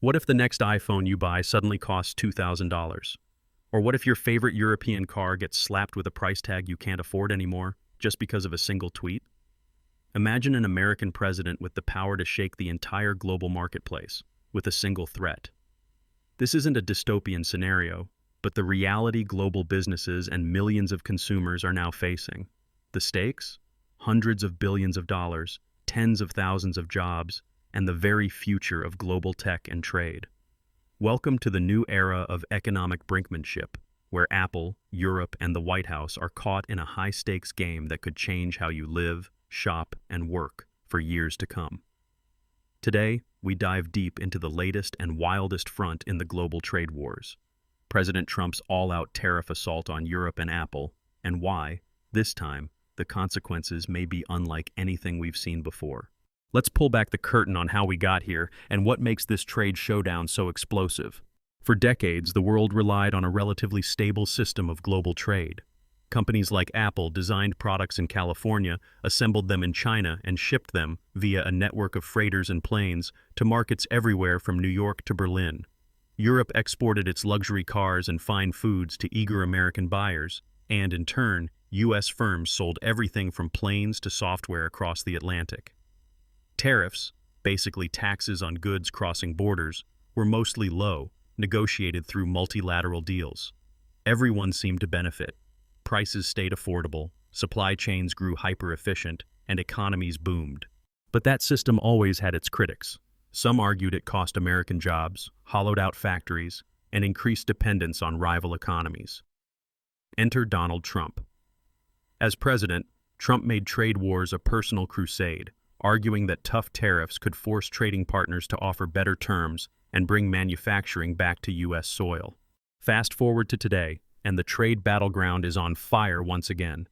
What if the next iPhone you buy suddenly costs $2,000? Or what if your favorite European car gets slapped with a price tag you can't afford anymore just because of a single tweet? Imagine an American president with the power to shake the entire global marketplace with a single threat. This isn't a dystopian scenario, but the reality global businesses and millions of consumers are now facing. The stakes? Hundreds of billions of dollars, tens of thousands of jobs, and the very future of global tech and trade. Welcome to the new era of economic brinkmanship, where Apple, Europe, and the White House are caught in a high-stakes game that could change how you live, shop, and work for years to come. Today, we dive deep into the latest and wildest front in the global trade wars, President Trump's all-out tariff assault on Europe and Apple, and why, this time, the consequences may be unlike anything we've seen before. Let's pull back the curtain on how we got here and what makes this trade showdown so explosive. For decades, the world relied on a relatively stable system of global trade. Companies like Apple designed products in California, assembled them in China, and shipped them, via a network of freighters and planes, to markets everywhere from New York to Berlin. Europe exported its luxury cars and fine foods to eager American buyers, and in turn, U.S. firms sold everything from planes to software across the Atlantic. Tariffs, basically taxes on goods crossing borders, were mostly low, negotiated through multilateral deals. Everyone seemed to benefit. Prices stayed affordable, supply chains grew hyper-efficient, and economies boomed. But that system always had its critics. Some argued it cost American jobs, hollowed out factories, and increased dependence on rival economies. Enter Donald Trump. As president, Trump made trade wars a personal crusade, arguing that tough tariffs could force trading partners to offer better terms and bring manufacturing back to U.S. soil. Fast forward to today, and the trade battleground is on fire once again.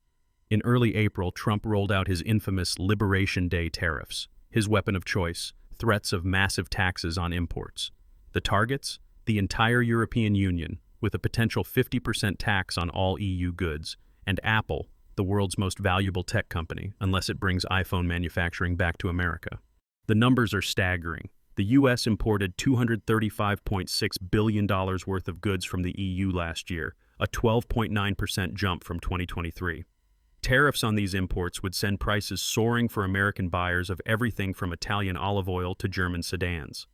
In early April, Trump rolled out his infamous Liberation Day tariffs, his weapon of choice, threats of massive taxes on imports. The targets? The entire European Union, with a potential 50% tax on all EU goods, and Apple, the world's most valuable tech company, unless it brings iPhone manufacturing back to America. The numbers are staggering. The U.S. imported $235.6 billion worth of goods from the EU last year, a 12.9% jump from 2023. Tariffs on these imports would send prices soaring for American buyers of everything from Italian olive oil to German sedans.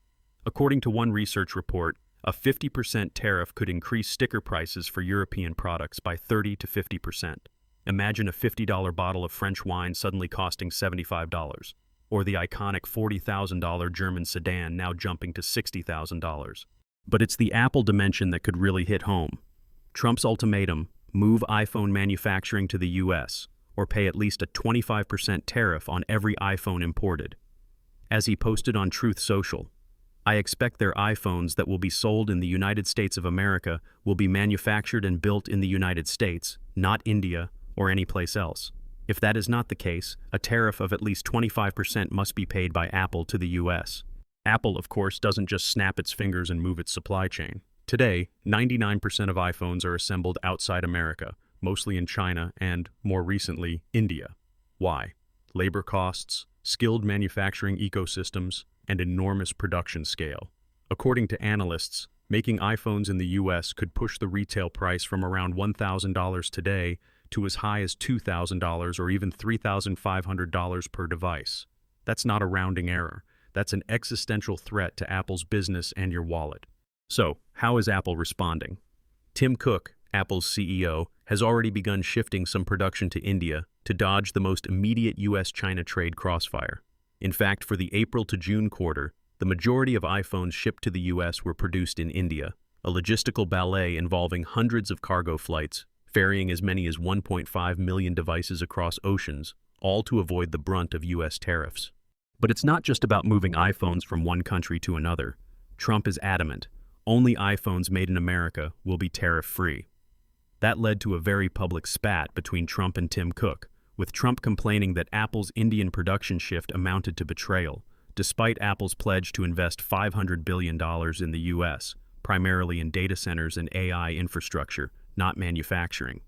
According to one research report, a 50% tariff could increase sticker prices for European products by 30 to 50%. Imagine a $50 bottle of French wine suddenly costing $75, or the iconic $40,000 German sedan now jumping to $60,000. But it's the Apple dimension that could really hit home. Trump's ultimatum: move iPhone manufacturing to the U.S., or pay at least a 25% tariff on every iPhone imported. As he posted on Truth Social, "I expect their iPhones that will be sold in the United States of America will be manufactured and built in the United States, not India or any place else. If that is not the case, a tariff of at least 25% must be paid by Apple to the U.S." Apple, of course, doesn't just snap its fingers and move its supply chain. Today, 99% of iPhones are assembled outside America, mostly in China and, more recently, India. Why? Labor costs, skilled manufacturing ecosystems, and enormous production scale. According to analysts, making iPhones in the U.S. could push the retail price from around $1,000 today to as high as $2,000 or even $3,500 per device. That's not a rounding error. That's an existential threat to Apple's business and your wallet. So, how is Apple responding? Tim Cook, Apple's CEO, has already begun shifting some production to India to dodge the most immediate U.S.-China trade crossfire. In fact, for the April to June quarter, the majority of iPhones shipped to the U.S. were produced in India, a logistical ballet involving hundreds of cargo flights, ferrying as many as 1.5 million devices across oceans, all to avoid the brunt of U.S. tariffs. But it's not just about moving iPhones from one country to another. Trump is adamant. Only iPhones made in America will be tariff-free. That led to a very public spat between Trump and Tim Cook, with Trump complaining that Apple's Indian production shift amounted to betrayal, despite Apple's pledge to invest $500 billion in the U.S., primarily in data centers and AI infrastructure, not manufacturing.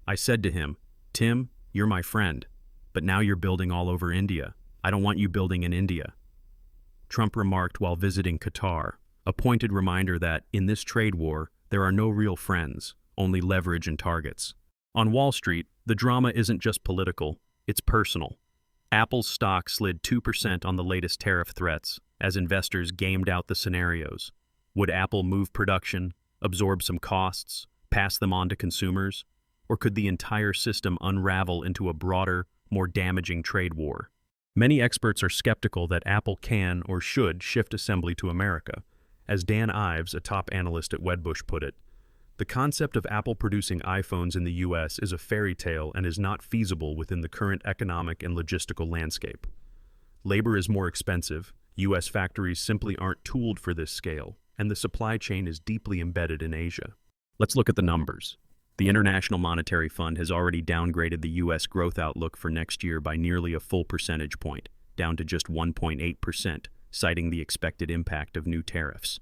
I said to him, "Tim, you're my friend, but now you're building all over India. I don't want you building in India." Trump remarked while visiting Qatar, A pointed reminder that, in this trade war, there are no real friends, only leverage and targets. On Wall Street, the drama isn't just political, it's personal. Apple's stock slid 2% on the latest tariff threats as investors gamed out the scenarios. Would Apple move production, absorb some costs, pass them on to consumers? Or could the entire system unravel into a broader, more damaging trade war? Many experts are skeptical that Apple can or should shift assembly to America. As Dan Ives, a top analyst at Wedbush, put it, the concept of Apple producing iPhones in the US is a fairy tale and is not feasible within the current economic and logistical landscape. Labor is more expensive, US factories simply aren't tooled for this scale, and the supply chain is deeply embedded in Asia. Let's look at the numbers. The International Monetary Fund has already downgraded the US growth outlook for next year by nearly a full percentage point, down to just 1.8%, citing the expected impact of new tariffs.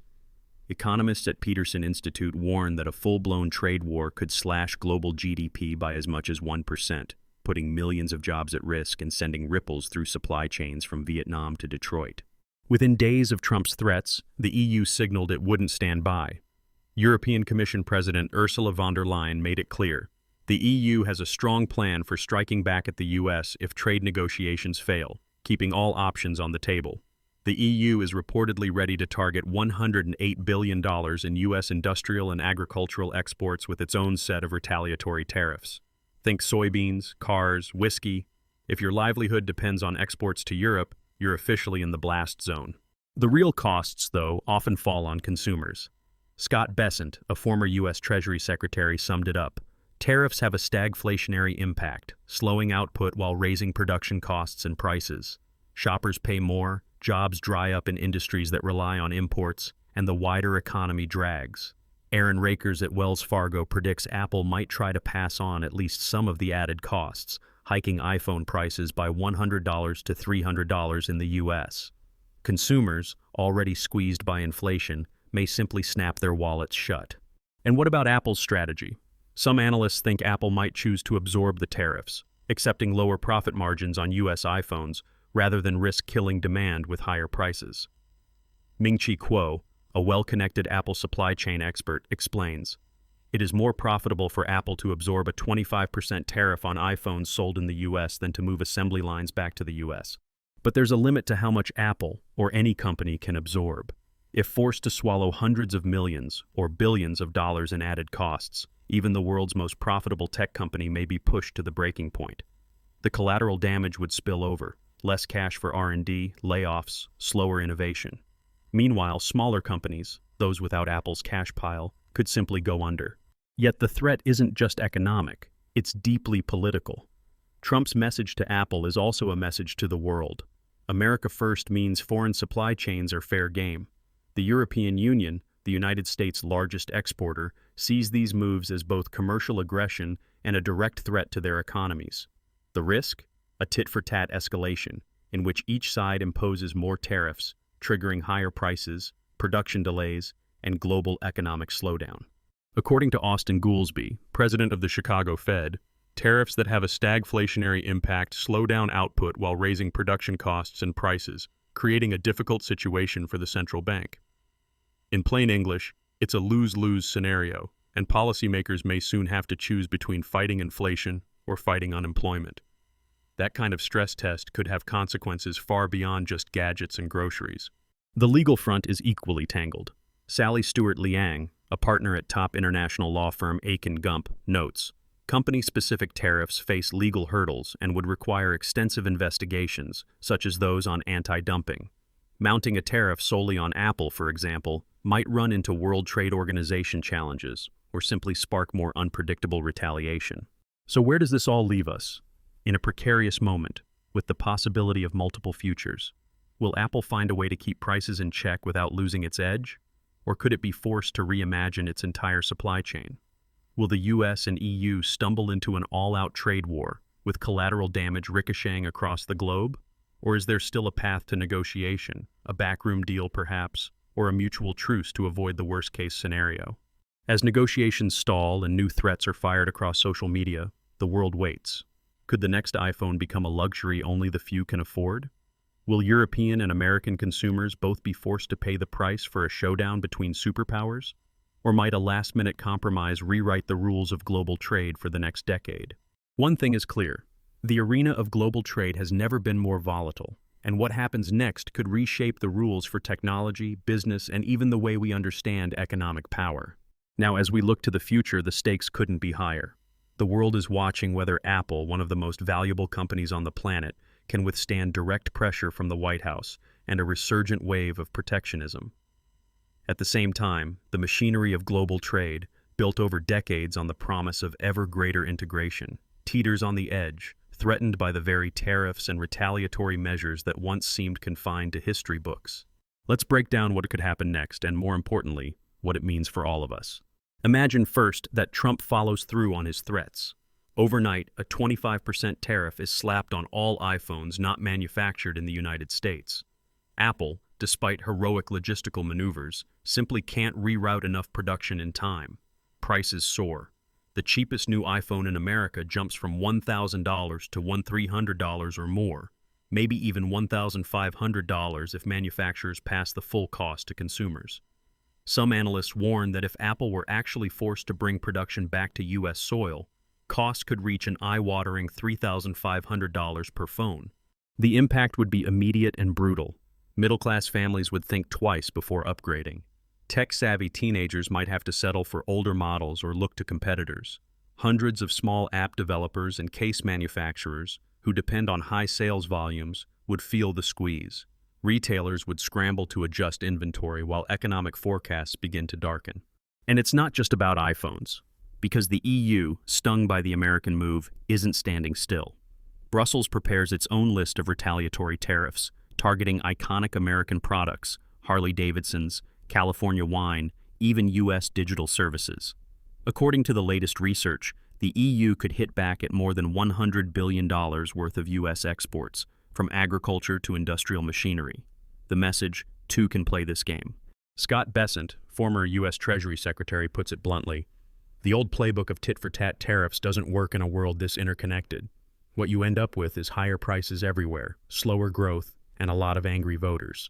Economists at Peterson Institute warn that a full-blown trade war could slash global GDP by as much as 1%, putting millions of jobs at risk and sending ripples through supply chains from Vietnam to Detroit. Within days of Trump's threats, the EU signaled it wouldn't stand by. European Commission President Ursula von der Leyen made it clear, the EU has a strong plan for striking back at the US if trade negotiations fail, keeping all options on the table. The EU is reportedly ready to target $108 billion in U.S. industrial and agricultural exports with its own set of retaliatory tariffs. Think soybeans, cars, whiskey. If your livelihood depends on exports to Europe, you're officially in the blast zone. The real costs, though, often fall on consumers. Scott Bessent, a former U.S. Treasury Secretary, summed it up. Tariffs have a stagflationary impact, slowing output while raising production costs and prices. Shoppers pay more, jobs dry up in industries that rely on imports, and the wider economy drags. Aaron Rakers at Wells Fargo predicts Apple might try to pass on at least some of the added costs, hiking iPhone prices by $100 to $300 in the U.S. Consumers, already squeezed by inflation, may simply snap their wallets shut. And what about Apple's strategy? Some analysts think Apple might choose to absorb the tariffs, accepting lower profit margins on U.S. iPhones, rather than risk killing demand with higher prices. Ming-Chi Kuo, a well-connected Apple supply chain expert, explains, it is more profitable for Apple to absorb a 25% tariff on iPhones sold in the US than to move assembly lines back to the US. But there's a limit to how much Apple, or any company, can absorb. If forced to swallow hundreds of millions or billions of dollars in added costs, even the world's most profitable tech company may be pushed to the breaking point. The collateral damage would spill over. Less cash for R&D, layoffs, slower innovation. Meanwhile, smaller companies, those without Apple's cash pile, could simply go under. Yet the threat isn't just economic, it's deeply political. Trump's message to Apple is also a message to the world. America first means foreign supply chains are fair game. The European Union, the United States' largest exporter, sees these moves as both commercial aggression and a direct threat to their economies. The risk? A tit-for-tat escalation, in which each side imposes more tariffs, triggering higher prices, production delays, and global economic slowdown. According to Austin Goolsbee, president of the Chicago Fed, tariffs that have a stagflationary impact slow down output while raising production costs and prices, creating a difficult situation for the central bank. In plain English, it's a lose-lose scenario, and policymakers may soon have to choose between fighting inflation or fighting unemployment. That kind of stress test could have consequences far beyond just gadgets and groceries. The legal front is equally tangled. Sally Stewart Liang, a partner at top international law firm Aiken Gump, notes, company-specific tariffs face legal hurdles and would require extensive investigations, such as those on anti-dumping. Mounting a tariff solely on Apple, for example, might run into World Trade Organization challenges or simply spark more unpredictable retaliation. So where does this all leave us? In a precarious moment, with the possibility of multiple futures, will Apple find a way to keep prices in check without losing its edge? Or could it be forced to reimagine its entire supply chain? Will the US and EU stumble into an all-out trade war, with collateral damage ricocheting across the globe? Or is there still a path to negotiation, a backroom deal perhaps, or a mutual truce to avoid the worst-case scenario? As negotiations stall and new threats are fired across social media, the world waits. Could the next iPhone become a luxury only the few can afford? Will European and American consumers both be forced to pay the price for a showdown between superpowers? Or might a last-minute compromise rewrite the rules of global trade for the next decade? One thing is clear. The arena of global trade has never been more volatile, and what happens next could reshape the rules for technology, business, and even the way we understand economic power. Now, as we look to the future, the stakes couldn't be higher. The world is watching whether Apple, one of the most valuable companies on the planet, can withstand direct pressure from the White House and a resurgent wave of protectionism. At the same time, the machinery of global trade, built over decades on the promise of ever greater integration, teeters on the edge, threatened by the very tariffs and retaliatory measures that once seemed confined to history books. Let's break down what could happen next, and more importantly, what it means for all of us. Imagine first that Trump follows through on his threats. Overnight, a 25% tariff is slapped on all iPhones not manufactured in the United States. Apple, despite heroic logistical maneuvers, simply can't reroute enough production in time. Prices soar. The cheapest new iPhone in America jumps from $1,000 to $1,300 or more, maybe even $1,500 if manufacturers pass the full cost to consumers. Some analysts warn that if Apple were actually forced to bring production back to U.S. soil, costs could reach an eye-watering $3,500 per phone. The impact would be immediate and brutal. Middle-class families would think twice before upgrading. Tech-savvy teenagers might have to settle for older models or look to competitors. Hundreds of small app developers and case manufacturers, who depend on high sales volumes, would feel the squeeze. Retailers would scramble to adjust inventory while economic forecasts begin to darken. And it's not just about iPhones, because the EU, stung by the American move, isn't standing still. Brussels prepares its own list of retaliatory tariffs, targeting iconic American products, Harley-Davidson's, California wine, even U.S. digital services. According to the latest research, the EU could hit back at more than $100 billion worth of U.S. exports, from agriculture to industrial machinery. The message, two can play this game. Scott Bessent, former U.S. Treasury Secretary, puts it bluntly, "The old playbook of tit-for-tat tariffs doesn't work in a world this interconnected. What you end up with is higher prices everywhere, slower growth, and a lot of angry voters."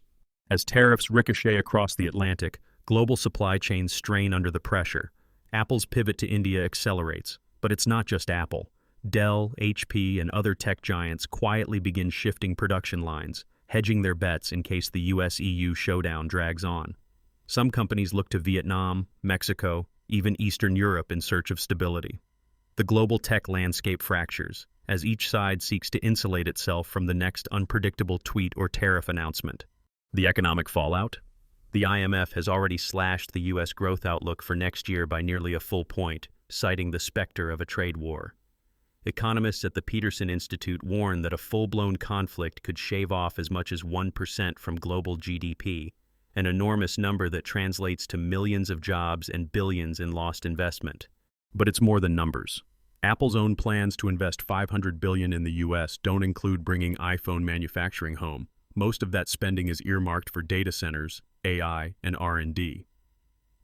As tariffs ricochet across the Atlantic, global supply chains strain under the pressure. Apple's pivot to India accelerates, but it's not just Apple. Dell, HP, and other tech giants quietly begin shifting production lines, hedging their bets in case the US-EU showdown drags on. Some companies look to Vietnam, Mexico, even Eastern Europe in search of stability. The global tech landscape fractures, as each side seeks to insulate itself from the next unpredictable tweet or tariff announcement. The economic fallout? The IMF has already slashed the U.S. growth outlook for next year by nearly a full point, citing the specter of a trade war. Economists at the Peterson Institute warn that a full-blown conflict could shave off as much as 1% from global GDP, an enormous number that translates to millions of jobs and billions in lost investment. But it's more than numbers. Apple's own plans to invest $500 billion in the U.S. don't include bringing iPhone manufacturing home. Most of that spending is earmarked for data centers, AI, and R&D.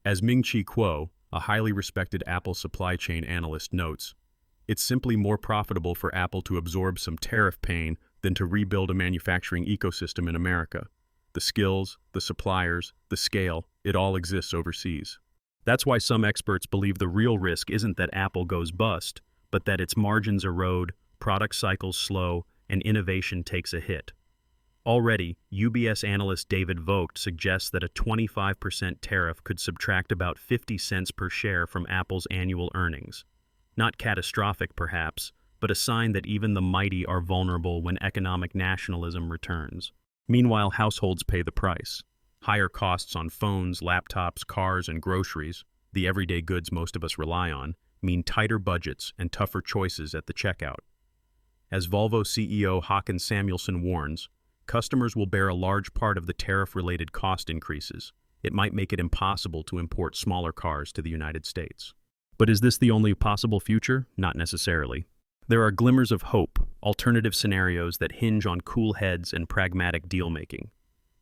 As Ming-Chi Kuo, a highly respected Apple supply chain analyst, notes, it's simply more profitable for Apple to absorb some tariff pain than to rebuild a manufacturing ecosystem in America. The skills, the suppliers, the scale, it all exists overseas. That's why some experts believe the real risk isn't that Apple goes bust, but that its margins erode, product cycles slow, and innovation takes a hit. Already, UBS analyst David Vogt suggests that a 25% tariff could subtract about 50 cents per share from Apple's annual earnings. Not catastrophic, perhaps, but a sign that even the mighty are vulnerable when economic nationalism returns. Meanwhile, households pay the price. Higher costs on phones, laptops, cars, and groceries, the everyday goods most of us rely on, mean tighter budgets and tougher choices at the checkout. As Volvo CEO Håkan Samuelsson warns, customers will bear a large part of the tariff-related cost increases. It might make it impossible to import smaller cars to the United States. But is this the only possible future? Not necessarily. There are glimmers of hope, alternative scenarios that hinge on cool heads and pragmatic deal-making.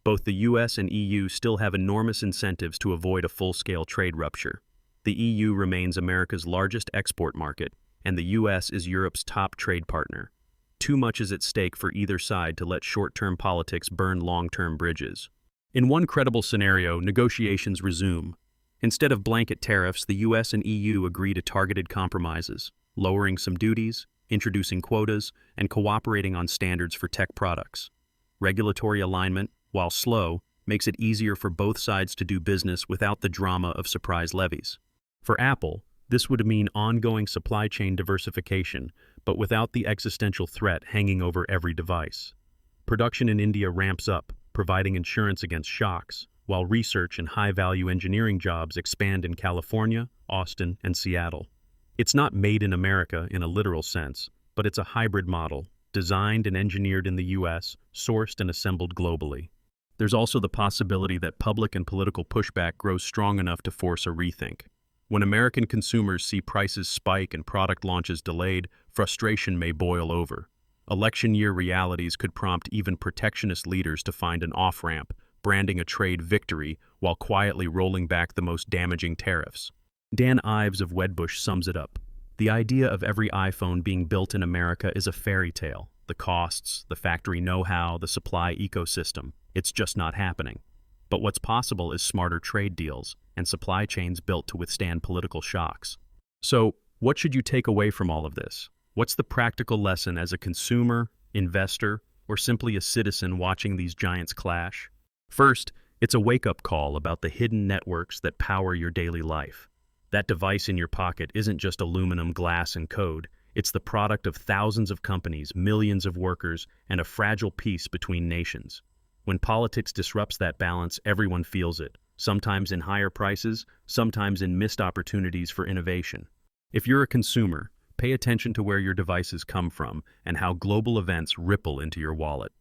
Both the US and EU still have enormous incentives to avoid a full-scale trade rupture. The EU remains America's largest export market, and the US is Europe's top trade partner. too much is at stake for either side to let short-term politics burn long-term bridges. In one credible scenario, negotiations resume. Instead of blanket tariffs, the US and EU agree to targeted compromises, lowering some duties, introducing quotas, and cooperating on standards for tech products. Regulatory alignment, while slow, makes it easier for both sides to do business without the drama of surprise levies. For Apple, this would mean ongoing supply chain diversification, but without the existential threat hanging over every device. Production in India ramps up, providing insurance against shocks, while research and high-value engineering jobs expand in California, Austin, and Seattle. It's not made in America in a literal sense, but it's a hybrid model, designed and engineered in the US, sourced and assembled globally. There's also the possibility that public and political pushback grows strong enough to force a rethink. When American consumers see prices spike and product launches delayed, frustration may boil over. Election year realities could prompt even protectionist leaders to find an off-ramp, branding a trade victory while quietly rolling back the most damaging tariffs. Dan Ives of Wedbush sums it up. The idea of every iPhone being built in America is a fairy tale. The costs, the factory know-how, the supply ecosystem. It's just not happening. But what's possible is smarter trade deals and supply chains built to withstand political shocks. So, what should you take away from all of this? What's the practical lesson as a consumer, investor, or simply a citizen watching these giants clash? First, it's a wake-up call about the hidden networks that power your daily life. That device in your pocket isn't just aluminum, glass, and code. It's the product of thousands of companies, millions of workers, and a fragile peace between nations. When politics disrupts that balance, everyone feels it, sometimes in higher prices, sometimes in missed opportunities for innovation. If you're a consumer, pay attention to where your devices come from and how global events ripple into your wallet.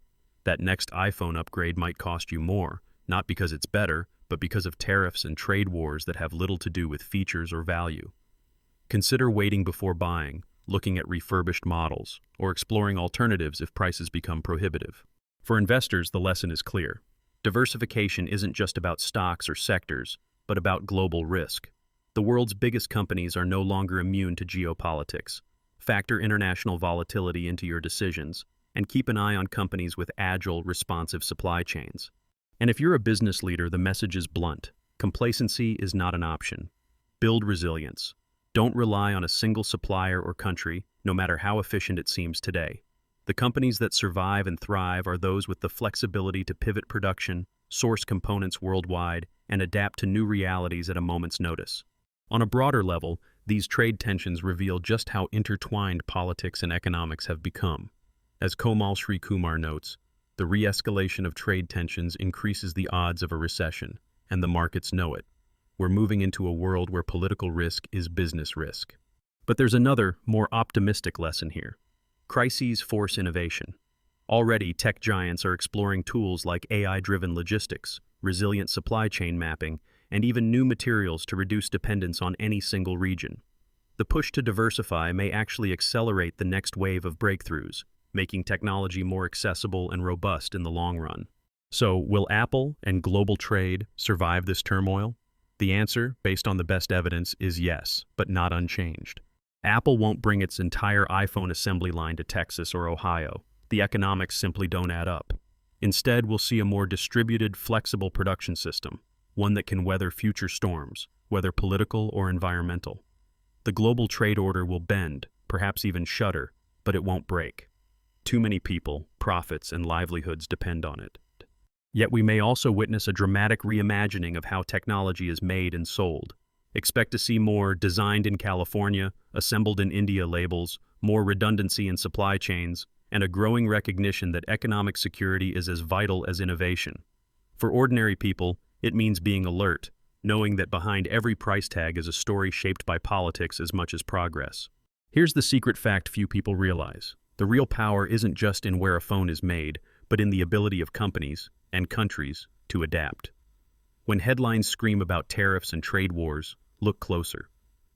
That next iPhone upgrade might cost you more, not because it's better, but because of tariffs and trade wars that have little to do with features or value. Consider waiting before buying, looking at refurbished models, or exploring alternatives if prices become prohibitive. For investors, the lesson is clear. Diversification isn't just about stocks or sectors, but about global risk. The world's biggest companies are no longer immune to geopolitics. Factor international volatility into your decisions, and keep an eye on companies with agile, responsive supply chains. And if you're a business leader, the message is blunt. Complacency is not an option. Build resilience. Don't rely on a single supplier or country, no matter how efficient it seems today. The companies that survive and thrive are those with the flexibility to pivot production, source components worldwide, and adapt to new realities at a moment's notice. On a broader level, these trade tensions reveal just how intertwined politics and economics have become. As Komal Sri Kumar notes, the re-escalation of trade tensions increases the odds of a recession, and the markets know it. We're moving into a world where political risk is business risk. But there's another, more optimistic lesson here. Crises force innovation. Already, tech giants are exploring tools like AI-driven logistics, resilient supply chain mapping, and even new materials to reduce dependence on any single region. The push to diversify may actually accelerate the next wave of breakthroughs, making technology more accessible and robust in the long run. So, will Apple and global trade survive this turmoil? The answer, based on the best evidence, is yes, but not unchanged. Apple won't bring its entire iPhone assembly line to Texas or Ohio. The economics simply don't add up. Instead, we'll see a more distributed, flexible production system, one that can weather future storms, whether political or environmental. The global trade order will bend, perhaps even shudder, but it won't break. Too many people, profits, and livelihoods depend on it. Yet we may also witness a dramatic reimagining of how technology is made and sold. Expect to see more designed in California, assembled in India labels, more redundancy in supply chains, and a growing recognition that economic security is as vital as innovation. For ordinary people, it means being alert, knowing that behind every price tag is a story shaped by politics as much as progress. Here's the secret fact few people realize. The real power isn't just in where a phone is made, but in the ability of companies and countries to adapt. When headlines scream about tariffs and trade wars, look closer.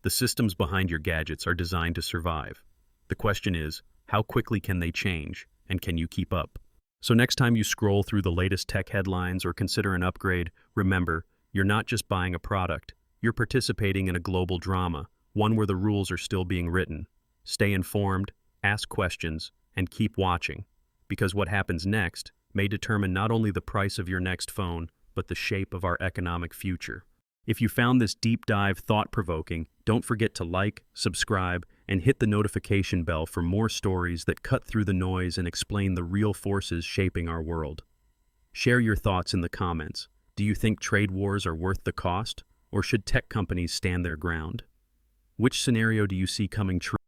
The systems behind your gadgets are designed to survive. The question is, how quickly can they change, and can you keep up? So next time you scroll through the latest tech headlines or consider an upgrade, remember, you're not just buying a product, you're participating in a global drama, one where the rules are still being written. Stay informed, ask questions, And keep watching, because what happens next may determine not only the price of your next phone, but the shape of our economic future. If you found this deep dive thought-provoking, don't forget to like, subscribe, and hit the notification bell for more stories that cut through the noise and explain the real forces shaping our world. Share your thoughts in the comments. Do you think trade wars are worth the cost, or should tech companies stand their ground? Which scenario do you see coming true?